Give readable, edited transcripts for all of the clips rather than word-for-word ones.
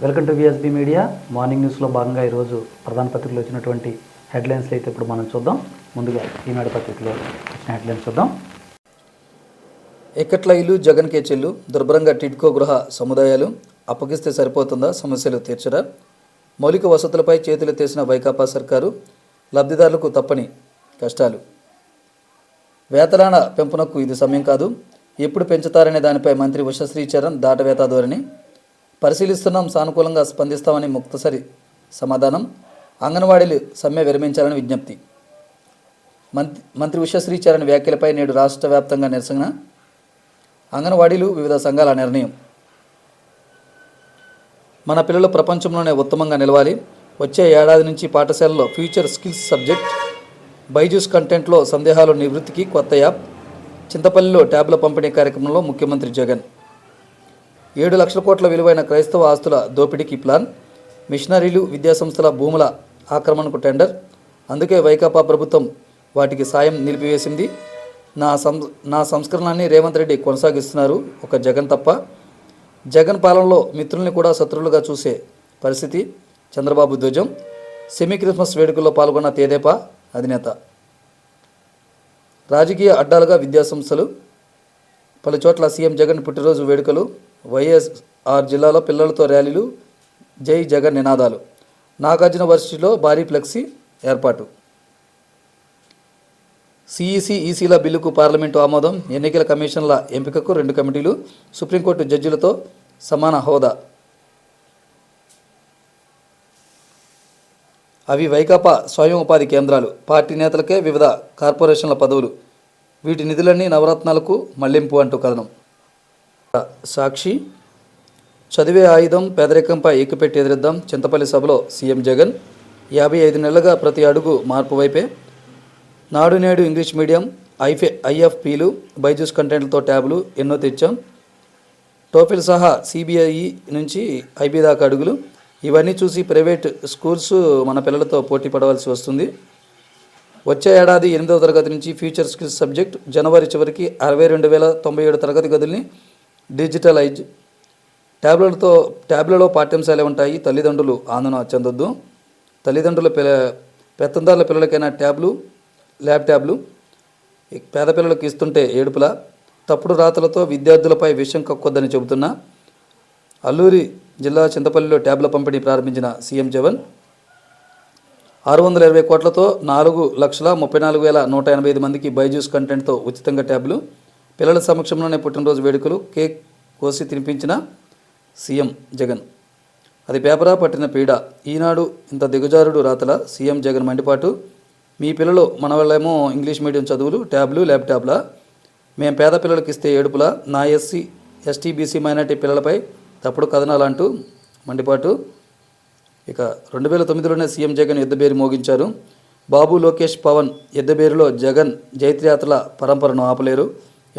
Welcome to VSB media. Morning న్యూస్లో భాగంగా ఈరోజు ప్రధాన పత్రికలో వచ్చినటువంటి హెడ్లైన్స్ అయితే ఇప్పుడు మనం చూద్దాం. ముందుగా ఈనాడు పత్రికలో వచ్చిన హెడ్లైన్స్ చూద్దాం. ఎక్కట్ల ఇల్లు జగన్కే చెల్లు, దుర్భరంగా టిడ్కో గృహ సముదాయాలు, అప్పగిస్తే సరిపోతుందా, సమస్యలు తీర్చరా, మౌలిక వసతులపై చేతులెత్తేసిన వైకాపా సర్కారు, లబ్ధిదారులకు తప్పని కష్టాలు, వేతనాల పెంపునకు ఇది సమయం కాదు, ఎప్పుడు పెంచుతారనే దానిపై మంత్రి ఉషశ్రీ చరణ్ దాటవేత ధోరణి, పరిశీలిస్తున్నాం, సానుకూలంగా స్పందిస్తామని ముక్తసరి సమాధానం, అంగన్వాడీలు సమ్మె విరమించాలని విజ్ఞప్తి. మంత్రి ఉషశ్రీ చరణ్ వ్యాఖ్యలపై నేడు రాష్ట్ర వ్యాప్తంగా నిరసన, అంగన్వాడీలు వివిధ సంఘాల నిర్ణయం. మన పిల్లలు ప్రపంచంలోనే ఉత్తమంగా నిలవాలి, వచ్చే ఏడాది నుంచి పాఠశాలలో ఫ్యూచర్ స్కిల్స్ సబ్జెక్ట్, బైజూస్ కంటెంట్లో సందేహాలు నివృత్తికి కొత్త యాప్, చింతపల్లిలో ట్యాబ్ల పంపిణీ కార్యక్రమంలో ముఖ్యమంత్రి జగన్. 7 లక్షల కోట్ల విలువైన క్రైస్తవ ఆస్తుల దోపిడీకి ప్లాన్, మిషనరీలు విద్యాసంస్థల భూముల ఆక్రమణకు టెండర్, అందుకే వైకాపా ప్రభుత్వం వాటికి సాయం నిలిపివేసింది. నా సంస్కరణలన్నీ రేవంత్ రెడ్డి కొనసాగిస్తున్నారు, ఒక జగన్ తప్ప. జగన్ పాలనలో మిత్రుల్ని కూడా శత్రువులుగా చూసే పరిస్థితి, చంద్రబాబు ధ్వజం. సెమీ క్రిస్మస్ వేడుకల్లో పాల్గొన్న తెదేపా అధినేత. రాజకీయ అడ్డాలుగా విద్యాసంస్థలు, పలుచోట్ల సీఎం జగన్ పుట్టినరోజు వేడుకలు, వైఎస్ఆర్ జిల్లాలో పిల్లలతో ర్యాలీలు, జై జగన్ నినాదాలు, నాగార్జున వర్సిటీలో భారీ ఫ్లెక్సీ ఏర్పాటు. సిఈసి ఈసీల బిల్లుకు పార్లమెంటు ఆమోదం, ఎన్నికల కమిషన్ల ఎంపికకు 2 కమిటీలు, సుప్రీంకోర్టు జడ్జిలతో సమాన హోదా. అవి వైకాపా స్వయం ఉపాధి కేంద్రాలు, పార్టీ నేతలకే వివిధ కార్పొరేషన్ల పదవులు, వీటి నిధులన్నీ నవరత్నాలకు మళ్లింపు అంటూ కథనం. సాక్షి, చదివే ఆయుధం, పేదరికంపై ఏకపెట్టి ఎదిరిద్దాం, చింతపల్లి సభలో సీఎం జగన్. 55 నెలలుగా ప్రతి అడుగు మార్పు వైపే. నాడు నేడు ఇంగ్లీష్ మీడియం, ఐఎఫ్పీలు, బైజూస్ కంటెంట్లతో ట్యాబ్లు ఎన్నో తెచ్చాం, టోఫిల్ సహా సిబిఐఈ నుంచి ఐబీ దాకా అడుగులు. ఇవన్నీ చూసి ప్రైవేట్ స్కూల్స్ మన పిల్లలతో పోటీ పడవలసి వస్తుంది. వచ్చే ఏడాది 8వ తరగతి నుంచి ఫ్యూచర్ స్కిల్స్ సబ్జెక్ట్, జనవరి చివరికి 62,097 తరగతి గదుల్ని డిజిటలైజ్, ట్యాబ్లలో పాఠ్యాంశాలే ఉంటాయి. తల్లిదండ్రులు ఆందోళన చెందొద్దు. తల్లిదండ్రుల పెత్తందారుల పిల్లలకైనా ల్యాప్టాప్లు పేద పిల్లలకు ఇస్తుంటే ఏడుపులా, తప్పుడు రాతలతో విద్యార్థులపై విషయం కక్కొద్దని చెబుతున్నా. అల్లూరి జిల్లా చింతపల్లిలో ట్యాబ్ల పంపిణీ ప్రారంభించిన సీఎం జగన్. 620 కోట్లతో 4,34,185 మందికి బైజూస్ కంటెంట్తో ఉచితంగా ట్యాబ్లు. పిల్లల సమక్షంలోనే పుట్టినరోజు వేడుకలు, కేక్ కోసి తినిపించిన సీఎం జగన్. అది పేపరా పట్టిన పీడ. ఈనాడు ఇంత దిగజారుడు రాతల, సీఎం జగన్ మండిపాటు. మీ పిల్లలు మన వాళ్ళేమో ఇంగ్లీష్ మీడియం చదువులు, ట్యాబ్లు, ల్యాప్టాప్లా, మేము పేద పిల్లలకి ఇస్తే ఏడుపులా, నా ఎస్సీ ఎస్టీ బీసీ మైనార్టీ పిల్లలపై తప్పుడు కథనాలంటూ మండిపాటు. ఇక 2009లోనే సీఎం జగన్ యుద్ధబేరి మోగించారు. బాబు, లోకేష్, పవన్ యుద్ధబేరులో జగన్ జైత్రయాత్రల పరంపరను ఆపలేరు,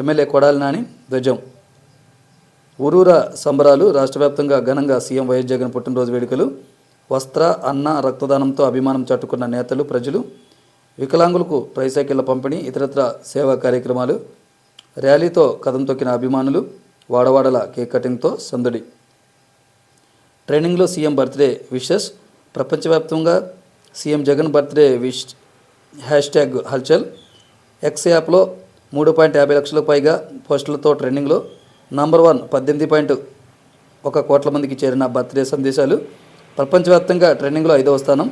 ఎమ్మెల్యే కొడాలి నాని ధ్వజం. ఊరూరా సంబరాలు, రాష్ట్ర వ్యాప్తంగా ఘనంగా సీఎం వైఎస్ జగన్ పుట్టినరోజు వేడుకలు. వస్త్ర, అన్న, రక్తదానంతో అభిమానం చాటుకున్న నేతలు, ప్రజలు. వికలాంగులకు ట్రైసైకిళ్ల పంపిణీ, ఇతరత్ర సేవా కార్యక్రమాలు. ర్యాలీతో కదం తొక్కిన అభిమానులు, వాడవాడల కేక్ కటింగ్తో సందడి. ట్రైనింగ్లో సీఎం బర్త్డే విషెస్, ప్రపంచవ్యాప్తంగా CM Jagan birthday wish hashtag హల్చల్. ఎక్స్ యాప్లో 3.50 లక్షలకు పైగా పోస్టులతో ట్రెండింగ్లో. నంబర్ 1 18.1 కోట్ల మందికి చేరిన బర్త్డే సందేశాలు. ప్రపంచవ్యాప్తంగా ట్రెండింగ్లో 5వ స్థానం.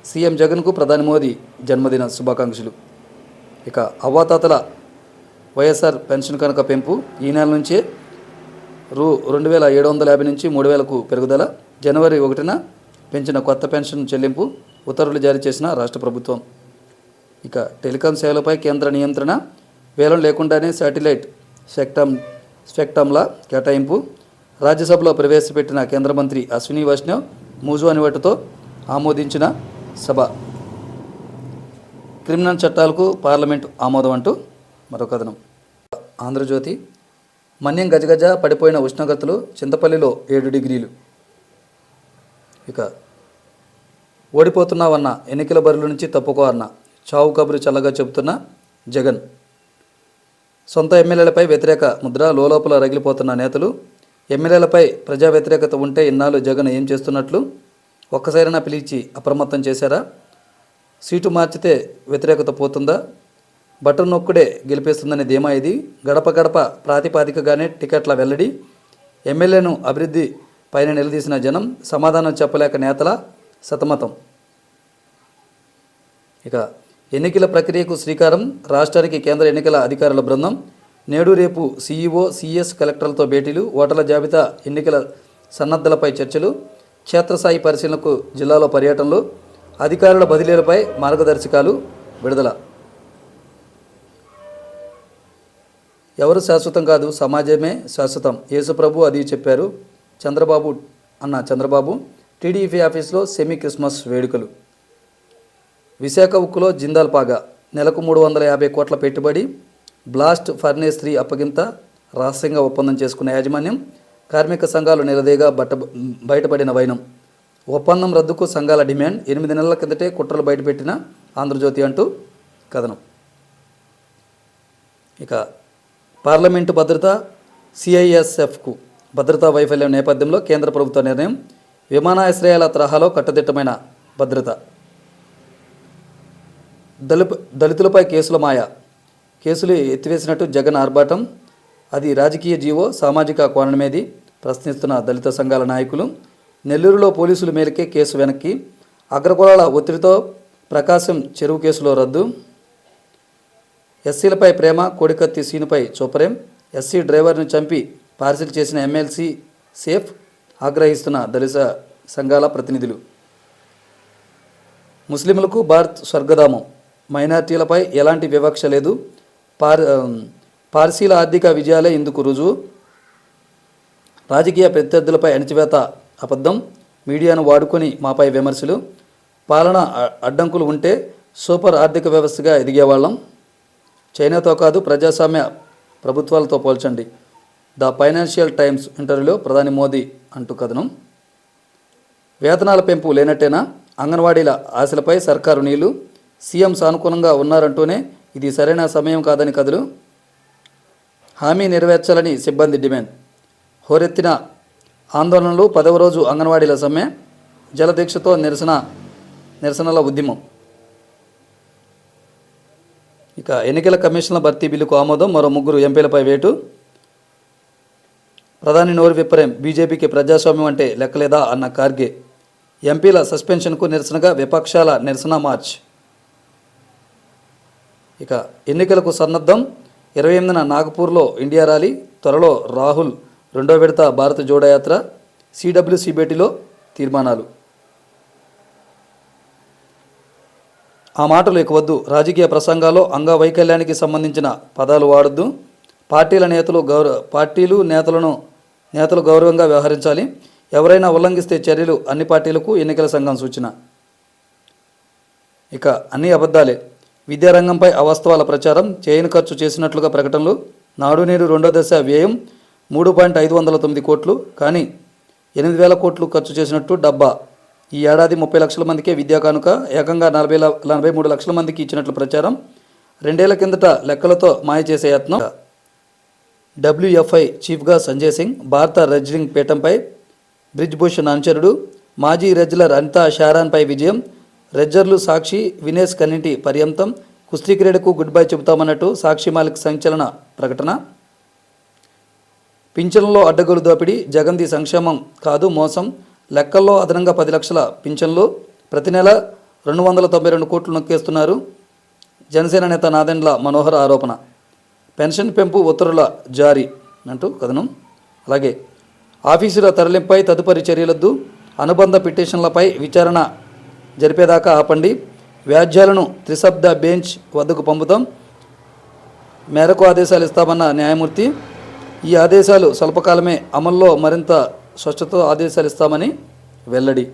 సీఎం జగన్కు ప్రధాని మోదీ జన్మదిన శుభాకాంక్షలు. ఇక అవ్వాతాతల వైఎస్ఆర్ పెన్షన్ కనుక పెంపు, ఈ నెల నుంచే రూ. 2,750 నుంచి 3,000కు పెరుగుదల. జనవరి 1న పెంచిన కొత్త పెన్షన్ చెల్లింపు ఉత్తర్వులు జారీ చేసిన రాష్ట్ర ప్రభుత్వం. ఇక టెలికాం సేవలపై కేంద్ర నియంత్రణ, వేలం లేకుండానే శాటిలైట్ స్పెక్ట్రమ్ల కేటాయింపు. రాజ్యసభలో ప్రవేశపెట్టిన కేంద్ర మంత్రి అశ్విని వైష్ణవ్ మూజు అనివట్టుతో ఆమోదించిన సభ. క్రిమినల్ చట్టాలకు పార్లమెంటు ఆమోదం అంటూ మరో కథనం. ఆంధ్రజ్యోతి, మన్యం గజగజ పడిపోయిన ఉష్ణోగ్రతలు, చింతపల్లిలో 7 డిగ్రీలు. ఇక ఓడిపోతున్నావన్న, ఎన్నికల బరిలో నుంచి తప్పుకో అన్న, చావు కబురు చల్లగా చెబుతున్న జగన్. సొంత ఎమ్మెల్యేలపై వ్యతిరేక ముద్ర, లోలోపల రగిలిపోతున్న నేతలు. ఎమ్మెల్యేలపై ప్రజా వ్యతిరేకత ఉంటే ఇన్నాళ్ళు జగన్ ఏం చేస్తున్నట్లు? ఒక్కసారైనా పిలిచి అప్రమత్తం చేశారా? సీటు మార్చితే వ్యతిరేకత పోతుందా? బటన్ నొక్కుడే గెలిపేస్తుందనే ధీమా ఇది. గడప గడప ప్రాతిపాదికగానే టికెట్ల వెల్లడి. ఎమ్మెల్యేను అభివృద్ధి పైన నిలదీసిన జనం సమాధానం చెప్పలేక నేతల సతమతం. ఇక ఎన్నికల ప్రక్రియకు శ్రీకారం. రాష్ట్రానికి కేంద్ర ఎన్నికల అధికారుల బృందం నేడు రేపు సీఈఓ, సిఎస్, కలెక్టర్లతో భేటీలు, ఓటర్ల జాబితా, ఎన్నికల సన్నద్ధలపై చర్చలు, క్షేత్రస్థాయి పరిశీలనకు జిల్లాలో పర్యటనలు, అధికారుల బదిలీలపై మార్గదర్శకాలు విడుదల. ఎవరు శాశ్వతం కాదు, సమాజమే శాశ్వతం. యేసుప్రభు అది చెప్పారు. చంద్రబాబు టీడీపీ ఆఫీసులో సెమీ క్రిస్మస్ వేడుకలు. విశాఖ ఉక్కులో జిందాల్ పాగా. నెలకు 350 కోట్ల పెట్టుబడి. Blast furnace 3 అప్పగింత. రహస్యంగా ఒప్పందం చేసుకున్న యాజమాన్యం. కార్మిక సంఘాలు నిలదేగా బయటపడిన వైనం. ఒప్పందం రద్దుకు సంఘాల డిమాండ్. 8 నెలల కిందటే కుట్రలు బయటపెట్టిన ఆంధ్రజ్యోతి అంటూ కథనం. ఇక పార్లమెంటు భద్రత, సిఐఎస్ఎఫ్కు భద్రతా వైఫల్యం నేపథ్యంలో కేంద్ర ప్రభుత్వ నిర్ణయం. విమానాశ్రయాల తరహాలో కట్టుదిట్టమైన భద్రత. దళితులపై కేసుల మాయ. కేసులు ఎత్తివేసినట్టు జగన్ ఆర్భాటం. అది రాజకీయ జీవో, సామాజిక కోణమేది ప్రశ్నిస్తున్న దళిత సంఘాల నాయకులు. నెల్లూరులో పోలీసులు మేలుకే కేసు వెనక్కి. అగ్రకులాల ఒత్తిడితో ప్రకాశం చెరువు కేసులో రద్దు. ఎస్సీలపై ప్రేమ, కోడికత్తి సీనుపై చూపరేం. ఎస్సీ డ్రైవర్ను చంపి పార్సిల్ చేసిన ఎమ్మెల్సీ సేఫ్. ఆగ్రహిస్తున్న దళిత సంఘాల ప్రతినిధులు. ముస్లింలకు భారత్ స్వర్గధామం. మైనార్టీలపై ఎలాంటి వివక్ష లేదు. పార్సీల ఆర్థిక విజయాలే ఇందుకు రుజువు. రాజకీయ ప్రత్యర్థులపై అణిచివేత అబద్ధం. మీడియాను వాడుకొని మాపై విమర్శలు. పాలన అడ్డంకులు ఉంటే సూపర్ ఆర్థిక వ్యవస్థగా ఎదిగేవాళ్ళం. చైనాతో కాదు, ప్రజాస్వామ్య ప్రభుత్వాలతో పోల్చండి. ద ఫైనాన్షియల్ టైమ్స్ ఇంటర్వ్యూలో ప్రధాని మోదీ అంటూ కథనం. వేతనాల పెంపు లేనట్టేనా? అంగన్వాడీల ఆశలపై సర్కారు నీళ్లు. సీఎం సానుకూలంగా ఉన్నారంటూనే ఇది సరైన సమయం కాదని కథలు. హామీ నెరవేర్చాలని సిబ్బంది డిమాండ్. హోరెత్తిన ఆందోళనలు. 10వ రోజు అంగన్వాడీల సమ్మె. జలదీక్షతో నిరసనల ఉద్యమం. ఇక ఎన్నికల కమిషన్ల భర్తీ బిల్లుకు ఆమోదం. మరో 3 ఎంపీలపై వేటు. ప్రధాని నోరు విప్పరేం. బీజేపీకి ప్రజాస్వామ్యం అంటే లెక్కలేదా అన్న ఖార్గే. ఎంపీల సస్పెన్షన్కు నిరసనగా విపక్షాల నిరసన మార్చ్. ఇక ఎన్నికలకు సన్నద్ధం. 28న నాగపూర్లో ఇండియా ర్యాలీ. త్వరలో రాహుల్ 2వ విడత భారత జోడో యాత్ర. సిడబ్ల్యూసీ భేటీలో తీర్మానాలు. ఆ మాటలు ఇక వద్దు. రాజకీయ ప్రసంగాల్లో అంగవైకల్యానికి సంబంధించిన పదాలు వాడొద్దు. నేతలు గౌరవంగా వ్యవహరించాలి. ఎవరైనా ఉల్లంఘిస్తే చర్యలు. అన్ని పార్టీలకు ఎన్నికల సంఘం సూచన. ఇక అన్ని అబద్ధాలే. విద్యారంగంపై అవాస్తవాల ప్రచారం. చేయని ఖర్చు చేసినట్లుగా ప్రకటనలు. నాడు నేడు 2వ దశ వ్యయం 3.509 కోట్లు, కానీ 8,000 కోట్లు ఖర్చు చేసినట్టు డబ్బా. ఈ ఏడాది 30 లక్షల మందికే విద్యా కానుక. ఏకంగా 43 లక్షల మందికి ఇచ్చినట్లు ప్రచారం. 2 ఏళ్ల కిందట లెక్కలతో మాయ చేసే యత్నం. డబ్ల్యూఎఫ్ఐ చీఫ్గా సంజయ్ సింగ్. భారత రెజ్లింగ్ పీఠంపై బ్రిజ్ భూషణ్ అనుచరుడు. మాజీ రెజ్లర్ అనితా షారాన్పై విజయం. రెజ్లర్లు సాక్షి, వినేష్ కన్నింటి పర్యంతం. కుస్తీ క్రీడకు గుడ్ బై చెబుతామన్నట్టు సాక్షి మాలిక్ సంచలన ప్రకటన. పింఛన్లలో అడ్డగోలు దోపిడీ. జగన్ది సంక్షేమం కాదు మోసం. లెక్కల్లో అదనంగా 10 లక్షల పింఛన్లు. ప్రతి నెల 292 కోట్లు నొక్కేస్తున్నారు. జనసేన నేత నాదెండ్ల మనోహర్ ఆరోపణ. పెన్షన్ పెంపు ఉత్తర్వుల జారీ అంటూ కథనం. అలాగే ఆఫీసుల తరలింపై తదుపరి చర్యలొద్దు. అనుబంధ పిటిషన్లపై విచారణ జరిపేదాకా ఆపండి. వ్యాజ్యాలను త్రిసభ్య బెంచ్ వద్దకు పంపుతాం మేరకు ఆదేశాలు ఇస్తామన్న న్యాయమూర్తి. ఈ ఆదేశాలు స్వల్పకాలమే అమల్లో, మరింత స్పష్టతో ఆదేశాలు ఇస్తామని వెల్లడి.